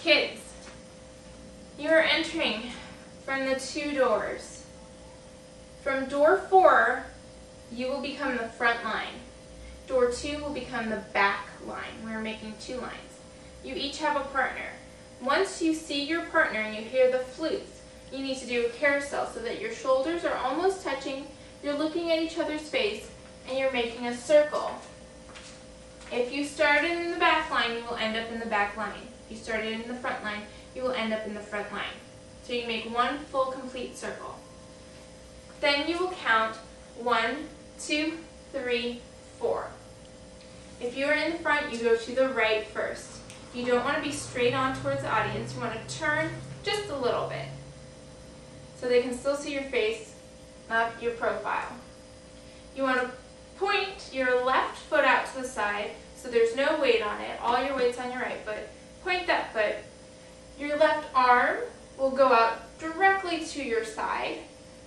Kids, you are entering from the 2 doors. From door 4, you will become the front line. Door 2 will become the back line. We're making 2 lines. You each have a partner. Once you see your partner and you hear the flutes, you need to do a carousel so that your shoulders are almost touching, you're looking at each other's face, and you're making a circle. If you started in the back line, you will end up in the back line. If you started in the front line, you will end up in the front line. So you make one full complete circle. Then you will count 1, 2, 3, 4. If you are in the front, you go to the right first. You don't want to be straight on towards the audience. You want to turn just a little bit so they can still see your face, not your profile. You want to point your left foot out to the side so there's no weight on it. All your weight's on your right foot. Point that foot. Your left arm will go out directly to your side,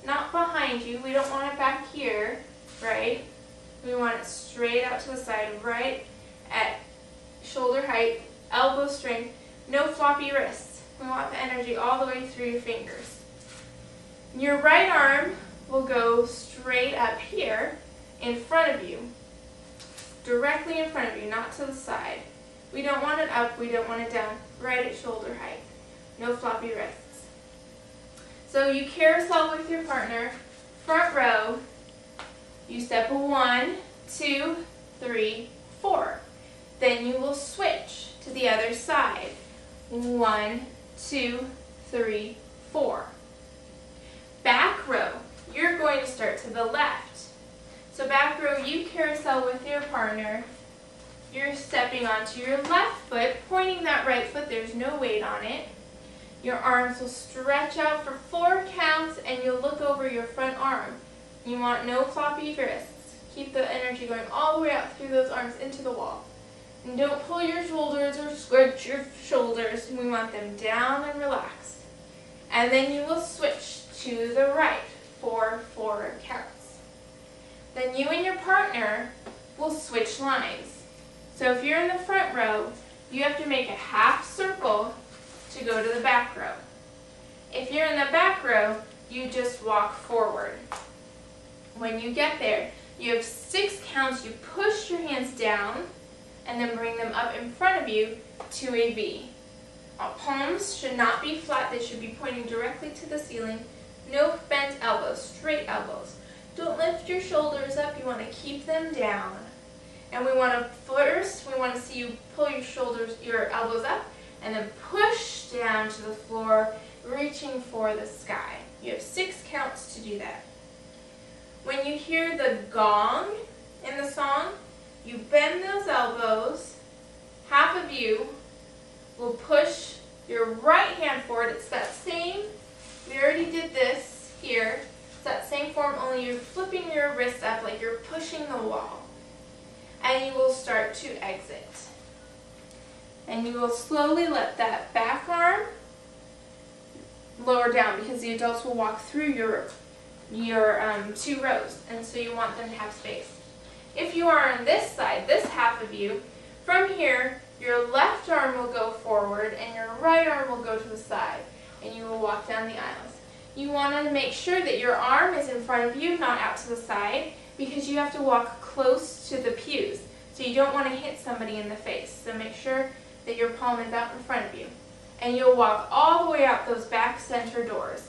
not behind you. We don't want it back here, right? We want it straight out to the side, right at shoulder height, elbow strength, no floppy wrists. We want the energy all the way through your fingers. Your right arm will go straight up here in front of you, directly in front of you, not to the side. We don't want it up, we don't want it down, right at shoulder height. No floppy wrists. So you carousel with your partner, front row, you step 1, 2, 3, 4. Then you will switch to the other side. 1, 2, 3, 4. Back row, you're going to start to the left. So back row, you carousel with your partner. You're stepping onto your left foot, pointing that right foot. There's no weight on it. Your arms will stretch out for 4 counts, and you'll look over your front arm. You want no floppy wrists. Keep the energy going all the way out through those arms into the wall. And don't pull your shoulders or squinch your shoulders. We want them down and relaxed. And then you will switch to the right for 4 counts. Then you and your partner will switch lines. So if you're in the front row, you have to make a half circle to go to the back row. If you're in the back row, you just walk forward. When you get there, you have 6 counts. You push your hands down and then bring them up in front of you to a V. Palms should not be flat. They should be pointing directly to the ceiling. No bent elbows, straight elbows. Don't lift your shoulders up. You want to keep them down. And we want to see you pull your elbows up, and then push down to the floor, reaching for the sky. You have 6 counts to do that. When you hear the gong in the song, you bend those elbows. Half of you will push your right hand forward. It's that same, we already did this here. It's that same form, only you're flipping your wrist up like you're pushing the wall. And you will start to exit. And you will slowly let that back arm lower down because the adults will walk through your 2 rows, and so you want them to have space. If you are on this side, this half of you, from here, your left arm will go forward and your right arm will go to the side, and you will walk down the aisles. You want to make sure that your arm is in front of you, not out to the side, because you have to walk close to the pews. So you don't want to hit somebody in the face. So make sure that your palm is out in front of you. And you'll walk all the way out those back center doors.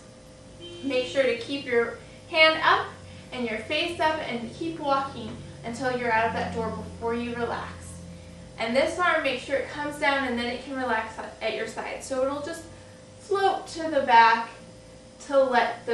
Make sure to keep your hand up and your face up and keep walking until you're out of that door before you relax. And this arm, make sure it comes down and then it can relax at your side. So it'll just float to the back to let the